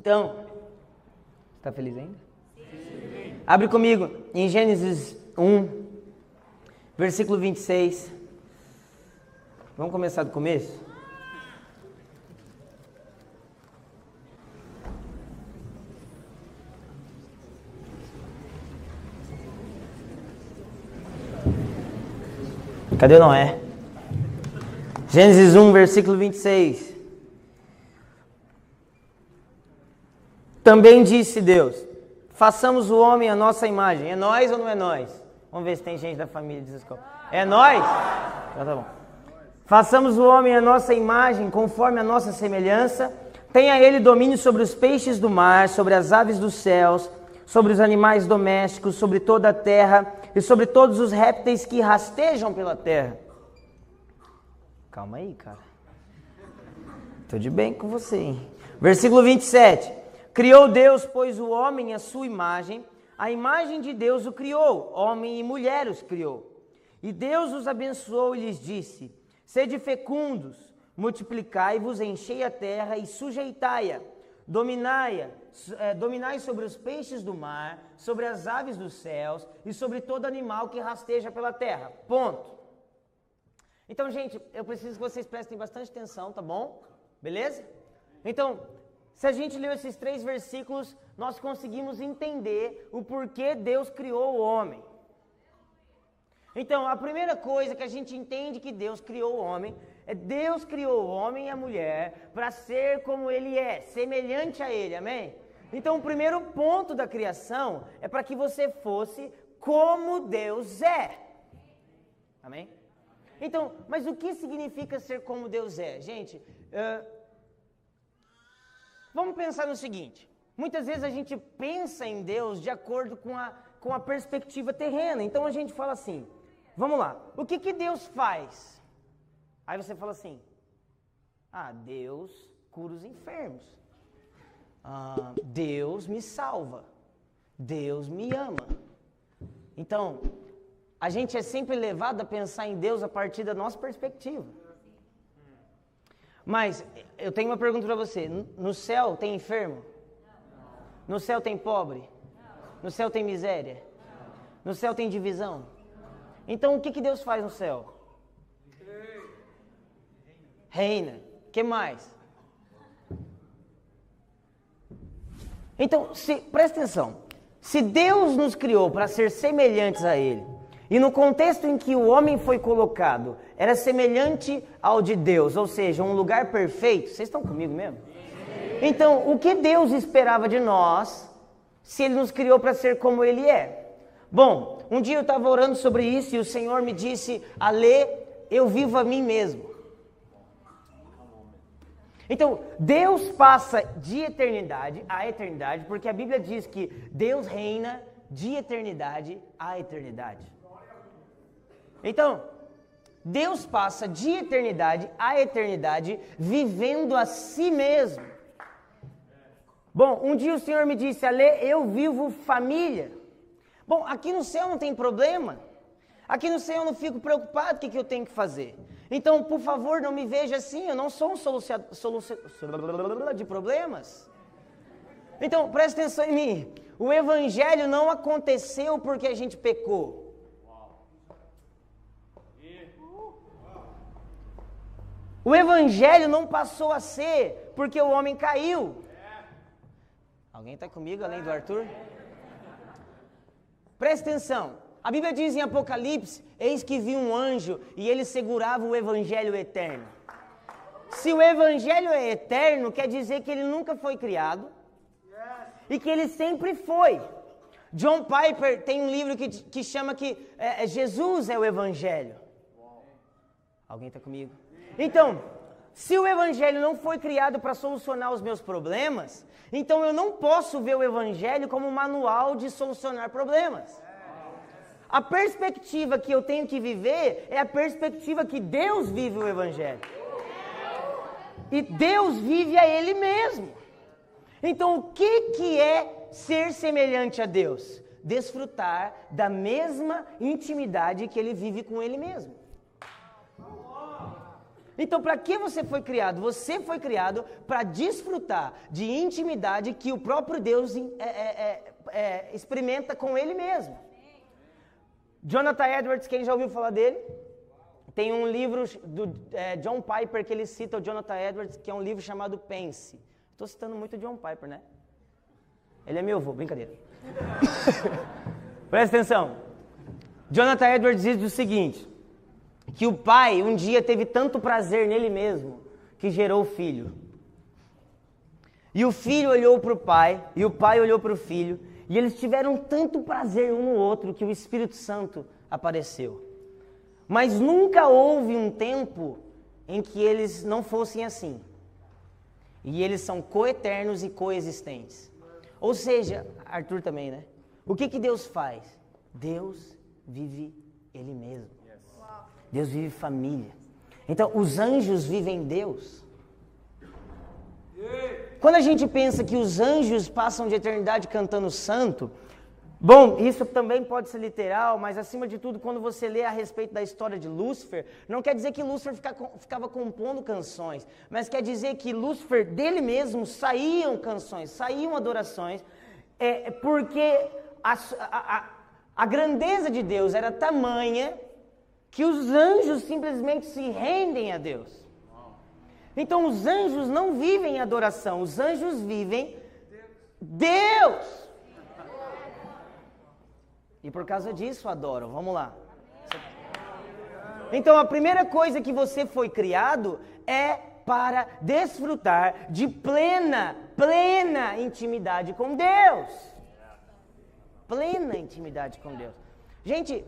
Então, está feliz ainda? Sim. Abre comigo em Gênesis 1, versículo 26. Vamos começar do começo? Cadê Noé? Gênesis 1, versículo 26. Também disse Deus, façamos o homem à nossa imagem. É nós ou não é nós? Vamos ver se tem gente da família de escola. É nós? Então tá bom. Façamos o homem à nossa imagem, conforme a nossa semelhança. Tenha ele domínio sobre os peixes do mar, sobre as aves dos céus, sobre os animais domésticos, sobre toda a terra e sobre todos os répteis que rastejam pela terra. Calma aí, cara. Tô de bem com você, hein? Versículo 27. Criou Deus, pois, o homem à sua imagem, a imagem de Deus o criou, homem e mulher os criou. E Deus os abençoou e lhes disse, sede fecundos, multiplicai-vos, enchei a terra e sujeitai-a, dominai sobre os peixes do mar, sobre as aves dos céus e sobre todo animal que rasteja pela terra. Ponto. Então, gente, eu preciso que vocês prestem bastante atenção, tá bom? Beleza? Então, se a gente leu esses 3 versículos, nós conseguimos entender o porquê Deus criou o homem. Então, a primeira coisa que a gente entende que Deus criou o homem, é Deus criou o homem e a mulher para ser como ele é, semelhante a ele, amém? Então, o primeiro ponto da criação é para que você fosse como Deus é, amém? Então, mas o que significa ser como Deus é? Gente, vamos pensar no seguinte, muitas vezes a gente pensa em Deus de acordo com a perspectiva terrena, então a gente fala assim, vamos lá, o que Deus faz? Aí você fala assim, Deus cura os enfermos, Deus me salva, Deus me ama. Então, a gente é sempre levado a pensar em Deus a partir da nossa perspectiva. Mas eu tenho uma pergunta para você. No céu tem enfermo? No céu tem pobre? No céu tem miséria? No céu tem divisão? Então o que Deus faz no céu? Reina. O que mais? Então, presta atenção. Se Deus nos criou para ser semelhantes a Ele, e no contexto em que o homem foi colocado, era semelhante ao de Deus, ou seja, um lugar perfeito. Vocês estão comigo mesmo? Então, o que Deus esperava de nós, se Ele nos criou para ser como Ele é? Bom, um dia eu estava orando sobre isso e o Senhor me disse, Alê, eu vivo a mim mesmo. Então, Deus passa de eternidade a eternidade, porque a Bíblia diz que Deus reina de eternidade a eternidade. Então, Deus passa de eternidade a eternidade vivendo a si mesmo. Bom, um dia o Senhor me disse, Alê, eu vivo família. Bom, aqui no céu não tem problema. Aqui no céu eu não fico preocupado com o que eu tenho que fazer. Então, por favor, não me veja assim, eu não sou um solucionador de problemas. Então, presta atenção em mim. O evangelho não aconteceu porque a gente pecou. O evangelho não passou a ser porque o homem caiu. Alguém está comigo além do Arthur? Presta atenção. A Bíblia diz em Apocalipse, eis que vi um anjo e ele segurava o evangelho eterno. Se o evangelho é eterno, quer dizer que ele nunca foi criado e que ele sempre foi. John Piper tem um livro que chama que Jesus é o evangelho. Alguém está comigo? Então, se o evangelho não foi criado para solucionar os meus problemas, então eu não posso ver o evangelho como um manual de solucionar problemas. A perspectiva que eu tenho que viver é a perspectiva que Deus vive o evangelho. E Deus vive a Ele mesmo. Então, o que é ser semelhante a Deus? Desfrutar da mesma intimidade que Ele vive com Ele mesmo. Então, para que você foi criado? Você foi criado para desfrutar de intimidade que o próprio Deus experimenta com Ele mesmo. Jonathan Edwards, quem já ouviu falar dele? Tem um livro do John Piper que ele cita, o Jonathan Edwards, que é um livro chamado Pense. Estou citando muito o John Piper, né? Ele é meu avô, brincadeira. Presta atenção. Jonathan Edwards diz o seguinte, que o pai um dia teve tanto prazer nele mesmo, que gerou o filho. E o filho olhou para o pai, e o pai olhou para o filho, e eles tiveram tanto prazer um no outro, que o Espírito Santo apareceu. Mas nunca houve um tempo em que eles não fossem assim. E eles são coeternos e coexistentes. Ou seja, Arthur também, né? O que Deus faz? Deus vive Ele mesmo. Deus vive família. Então, os anjos vivem Deus. Quando a gente pensa que os anjos passam de eternidade cantando santo, bom, isso também pode ser literal, mas acima de tudo, quando você lê a respeito da história de Lúcifer, não quer dizer que Lúcifer ficava compondo canções, mas quer dizer que Lúcifer dele mesmo saíam canções, saíam adorações, porque a grandeza de Deus era tamanha que os anjos simplesmente se rendem a Deus. Então os anjos não vivem em adoração, os anjos vivem Deus. E por causa disso adoram. Vamos lá. Então a primeira coisa que você foi criado é para desfrutar de plena intimidade com Deus. Plena intimidade com Deus. Gente,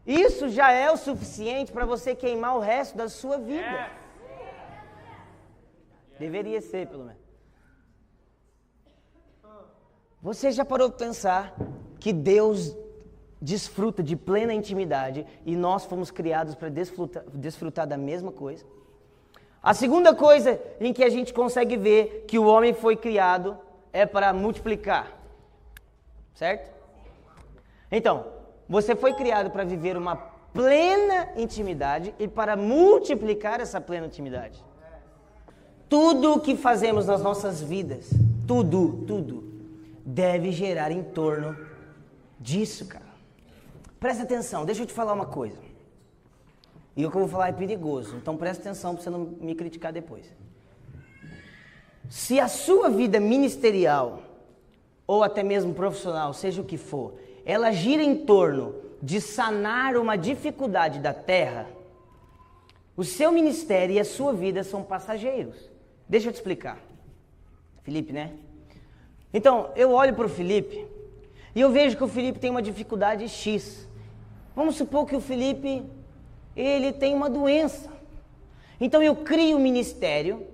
isso já é o suficiente para você queimar o resto da sua vida. Deveria ser, pelo menos. Você já parou para pensar que Deus desfruta de plena intimidade e nós fomos criados para desfrutar da mesma coisa? A segunda coisa em que a gente consegue ver que o homem foi criado é para multiplicar. Certo? Então, você foi criado para viver uma plena intimidade e para multiplicar essa plena intimidade. Tudo o que fazemos nas nossas vidas, tudo, deve gerar em torno disso, cara. Presta atenção, deixa eu te falar uma coisa. E o que eu vou falar é perigoso, então presta atenção para você não me criticar depois. Se a sua vida ministerial, ou até mesmo profissional, seja o que for, ela gira em torno de sanar uma dificuldade da terra, o seu ministério e a sua vida são passageiros. Deixa eu te explicar. Felipe, né? Então, eu olho para o Felipe e eu vejo que o Felipe tem uma dificuldade X. Vamos supor que o Felipe, ele tem uma doença. Então eu crio um ministério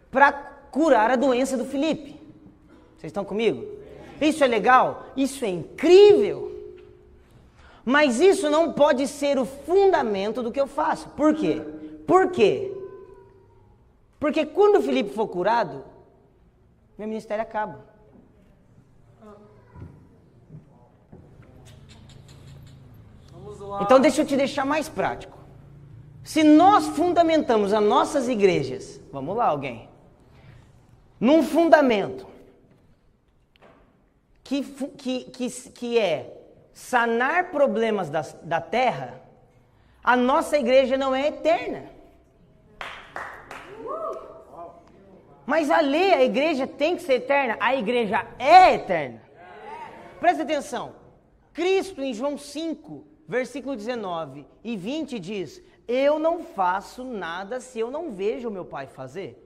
para curar a doença do Felipe. Vocês estão comigo? Isso é legal? Isso é incrível. Mas isso não pode ser o fundamento do que eu faço. Por quê? Porque quando o Felipe for curado, meu ministério acaba. Então deixa eu te deixar mais prático. Se nós fundamentamos as nossas igrejas, vamos lá alguém, num fundamento que é sanar problemas da terra, a nossa igreja não é eterna. Mas a igreja tem que ser eterna, a igreja é eterna. Presta atenção, Cristo em João 5, versículo 19 e 20 diz: eu não faço nada se eu não vejo o meu Pai fazer.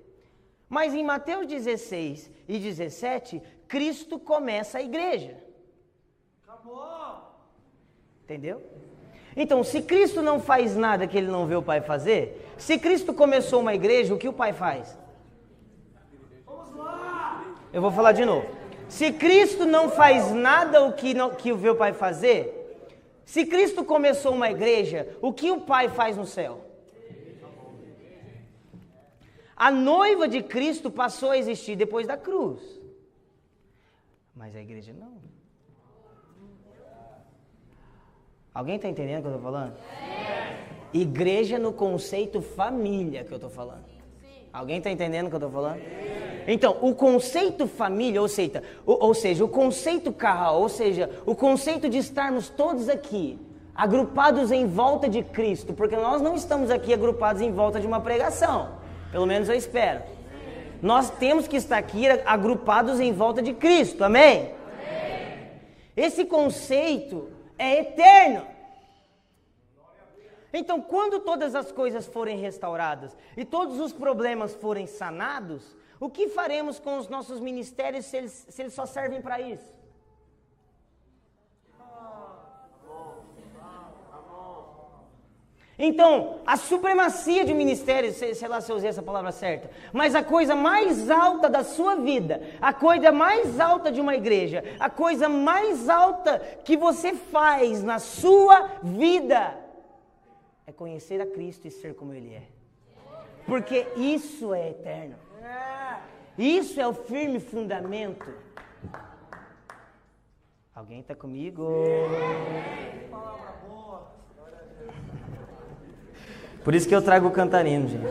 Mas em Mateus 16 e 17, Cristo começa a igreja. Acabou! Entendeu? Então, se Cristo não faz nada que ele não vê o Pai fazer, se Cristo começou uma igreja, o que o Pai faz? Vamos lá! Eu vou falar de novo. Se Cristo não faz nada o que vê o Pai fazer, se Cristo começou uma igreja, o que o Pai faz no céu? A noiva de Cristo passou a existir depois da cruz. Mas a igreja não. Alguém está entendendo o que eu estou falando? Igreja no conceito família que eu estou falando. Alguém está entendendo o que eu estou falando? Então, o conceito família, ou seja, o conceito carral, ou seja, o conceito de estarmos todos aqui, agrupados em volta de Cristo, porque nós não estamos aqui agrupados em volta de uma pregação, pelo menos eu espero. Nós temos que estar aqui agrupados em volta de Cristo, amém? Esse conceito é eterno. Então, quando todas as coisas forem restauradas e todos os problemas forem sanados, o que faremos com os nossos ministérios se eles só servem para isso? Então, a supremacia de ministérios, sei lá se eu usei essa palavra certa, mas a coisa mais alta da sua vida, a coisa mais alta de uma igreja, a coisa mais alta que você faz na sua vida, é conhecer a Cristo e ser como Ele é. Porque isso é eterno. Isso é o firme fundamento. Alguém está comigo? Por isso que eu trago o cantarino, gente.